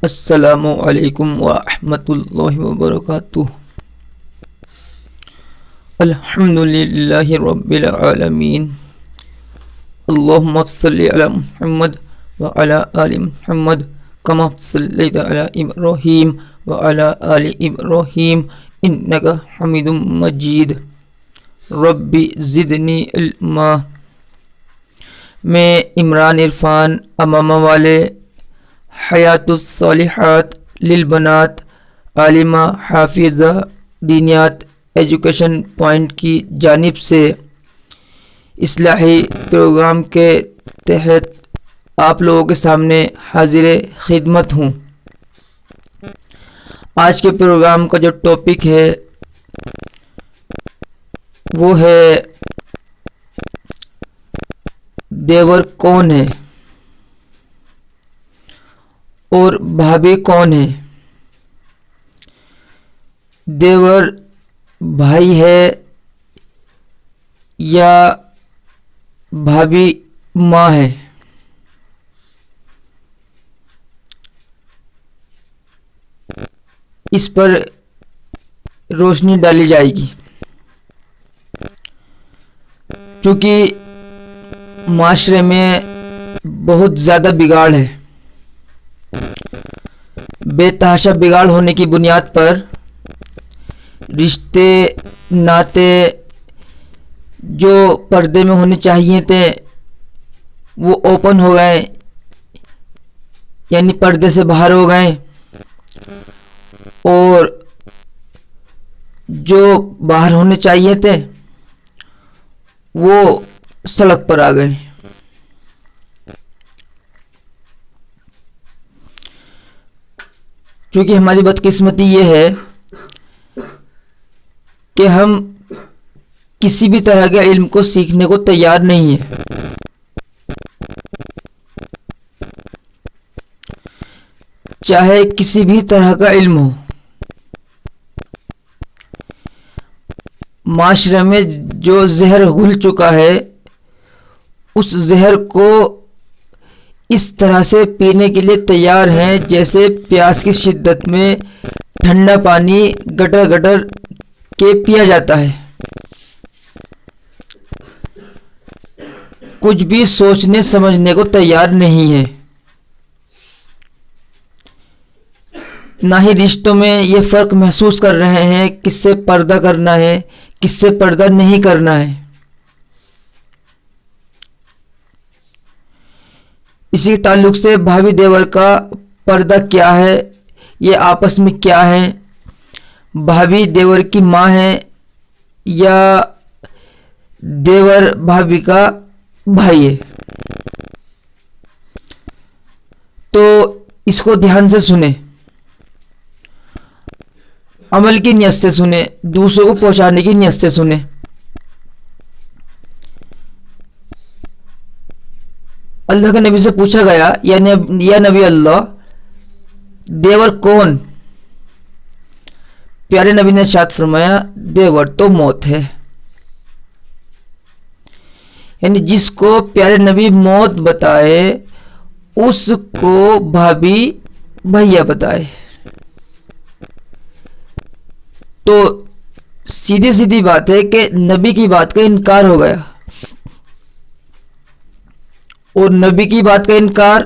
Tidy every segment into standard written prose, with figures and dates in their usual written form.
السلام علیکم ورحمۃ اللہ وبرکاتہ۔ الحمد للہ رب العالمین، اللہم صلی علی محمد وعلی آل محمد کما صلیت علی ابراہیم وعلی آل ابراہیم انک حمید مجید۔ رب زدنی علما۔ میں عمران عرفان امامہ والے حیات الصالحات للبنات عالمہ حافظہ دینیات ایجوکیشن پوائنٹ کی جانب سے اصلاحی پروگرام کے تحت آپ لوگوں کے سامنے حاضر خدمت ہوں۔ آج کے پروگرام کا جو ٹاپک ہے وہ ہے دیور کون ہے اور بھابھی کون ہے۔ دیور بھائی ہے یا بھابھی ماں ہے؟ اس پر روشنی ڈالی جائے گی، چونکہ معاشرے میں بہت زیادہ بگاڑ ہے۔ بے تحاشا بگاڑ ہونے کی بنیاد پر رشتے ناتے جو پردے میں ہونے چاہیے تھے وہ اوپن ہو گئے، یعنی پردے سے باہر ہو گئے، اور جو باہر ہونے چاہیے تھے وہ سڑک پر آ گئے۔ چونکہ ہماری بدقسمتی یہ ہے کہ ہم کسی بھی طرح کے علم کو سیکھنے کو تیار نہیں ہیں۔ چاہے کسی بھی طرح کا علم ہو، معاشرے میں جو زہر گھل چکا ہے اس زہر کو اس طرح سے پینے کے لیے تیار ہیں جیسے پیاس کی شدت میں ٹھنڈا پانی گٹر گٹر کے پیا جاتا ہے۔ کچھ بھی سوچنے سمجھنے کو تیار نہیں ہے۔ نہ ہی رشتوں میں یہ فرق محسوس کر رہے ہیں کس سے پردہ کرنا ہے کس سے پردہ نہیں کرنا ہے۔ اسی تعلق سے بھابھی دیور کا پردہ کیا ہے، یہ آپس میں کیا ہے، بھابھی دیور کی ماں ہے یا دیور بھابھی کا بھائی ہے، تو اس کو دھیان سے سنیں، عمل کی نیت سے سنیں، دوسروں کو پہنچانے کی نیت سے سنیں۔ اللہ کے نبی سے پوچھا گیا یا نبی اللہ دیور کون؟ پیارے نبی نے ارشاد فرمایا دیور تو موت ہے، یعنی جس کو پیارے نبی موت بتائے اس کو بھابھی بھیا بتائے، تو سیدھی سیدھی بات ہے کہ نبی کی بات کا انکار ہو گیا، اور نبی کی بات کا انکار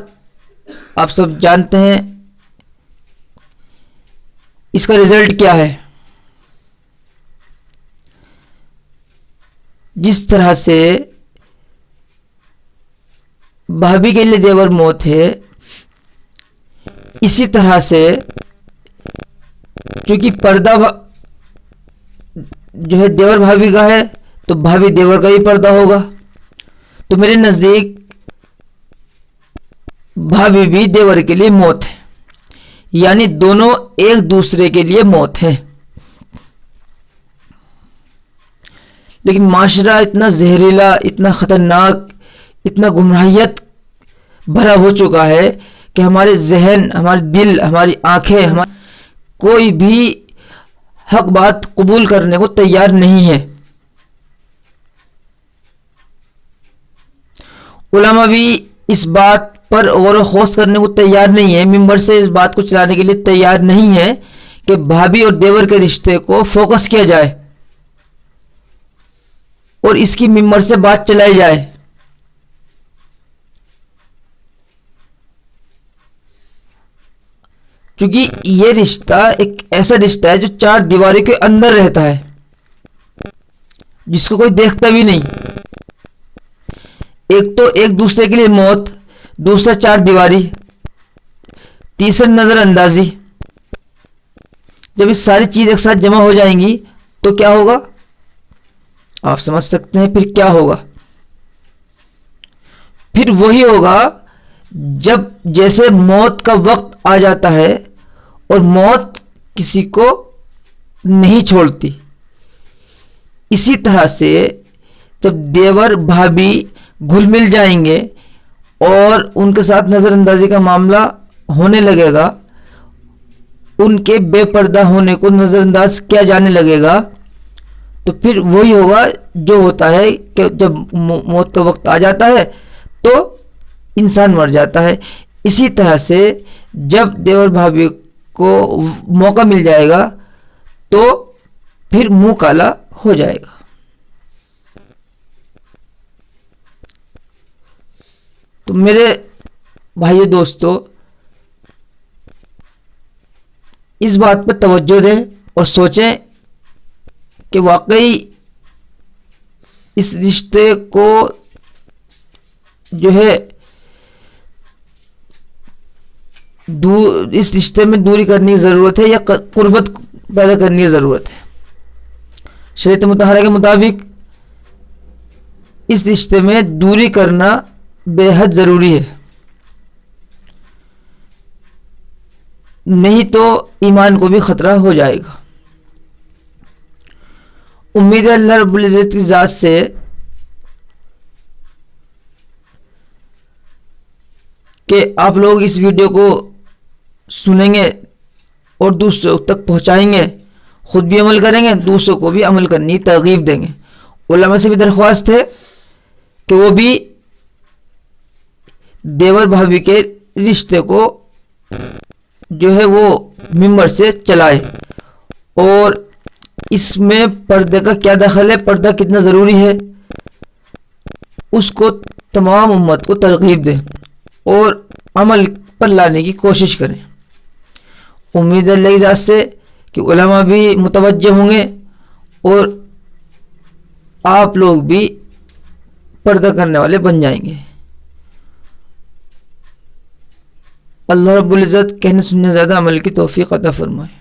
آپ سب جانتے ہیں اس کا رزلٹ کیا ہے۔ جس طرح سے بھابھی کے لیے دیور موت ہے، اسی طرح سے چونکہ پردہ جو ہے دیور بھابھی کا ہے تو بھابھی دیور کا بھی پردہ ہوگا، تو میرے نزدیک بھابھی بھی دیور کے لیے موت ہے، یعنی دونوں ایک دوسرے کے لیے موت ہے۔ لیکن معاشرہ اتنا زہریلا، اتنا خطرناک، اتنا گمراہیت بھرا ہو چکا ہے کہ ہمارے ذہن، ہمارے دل، ہماری آنکھیں، کوئی بھی حق بات قبول کرنے کو تیار نہیں ہے۔ علماء بھی اس بات پر غور و خوض کرنے کو تیار نہیں ہے، ممبر سے اس بات کو چلانے کے لیے تیار نہیں ہے کہ بھابھی اور دیور کے رشتے کو فوکس کیا جائے اور اس کی ممبر سے بات چلائی جائے. چونکہ یہ رشتہ ایک ایسا رشتہ ہے جو 4 دیواروں کے اندر رہتا ہے، جس کو کوئی دیکھتا بھی نہیں. ایک تو ایک دوسرے کے لیے موت، دوسرا 4 دیواری، تیسرا نظر اندازی. جب یہ ساری چیز ایک ساتھ جمع ہو جائیں گی تو کیا ہوگا آپ سمجھ سکتے ہیں. پھر کیا ہوگا؟ پھر وہی ہوگا جب جیسے موت کا وقت آ جاتا ہے اور موت کسی کو نہیں چھوڑتی، اسی طرح سے جب دیور بھابھی گھل مل جائیں گے اور ان کے ساتھ نظر اندازی کا معاملہ ہونے لگے گا، ان کے بے پردہ ہونے کو نظر انداز کیا جانے لگے گا، تو پھر وہی ہوگا جو ہوتا ہے کہ جب موت کا وقت آ جاتا ہے تو انسان مر جاتا ہے. اسی طرح سے جب دیور بھابھی کو موقع مل جائے گا تو پھر منہ کالا ہو جائے گا. تو میرے بھائیو دوستو، اس بات پر توجہ دیں اور سوچیں کہ واقعی اس رشتے کو جو ہے اس رشتے میں دوری کرنے کی ضرورت ہے یا قربت پیدا کرنے کی ضرورت ہے. شریعت مطہرہ کے مطابق اس رشتے میں دوری کرنا بے حد ضروری ہے، نہیں تو ایمان کو بھی خطرہ ہو جائے گا. امید ہے اللہ رب العزت کی ذات سے کہ آپ لوگ اس ویڈیو کو سنیں گے اور دوسروں تک پہنچائیں گے، خود بھی عمل کریں گے، دوسروں کو بھی عمل کرنے کی ترغیب دیں گے. علماء سے بھی درخواست ہے کہ وہ بھی دیور بھابھی کے رشتے کو جو ہے وہ ممبر سے چلائے، اور اس میں پردے کا کیا دخل ہے، پردہ کتنا ضروری ہے، اس کو تمام امت کو ترغیب دیں اور عمل پر لانے کی کوشش کریں. امید ہے اللہ کی ذات سے کہ علماء بھی متوجہ ہوں گے اور آپ لوگ بھی پردہ کرنے والے بن جائیں گے. اللہ رب العزت کہنے سننے زیادہ عمل کی توفیق عطا فرمائے.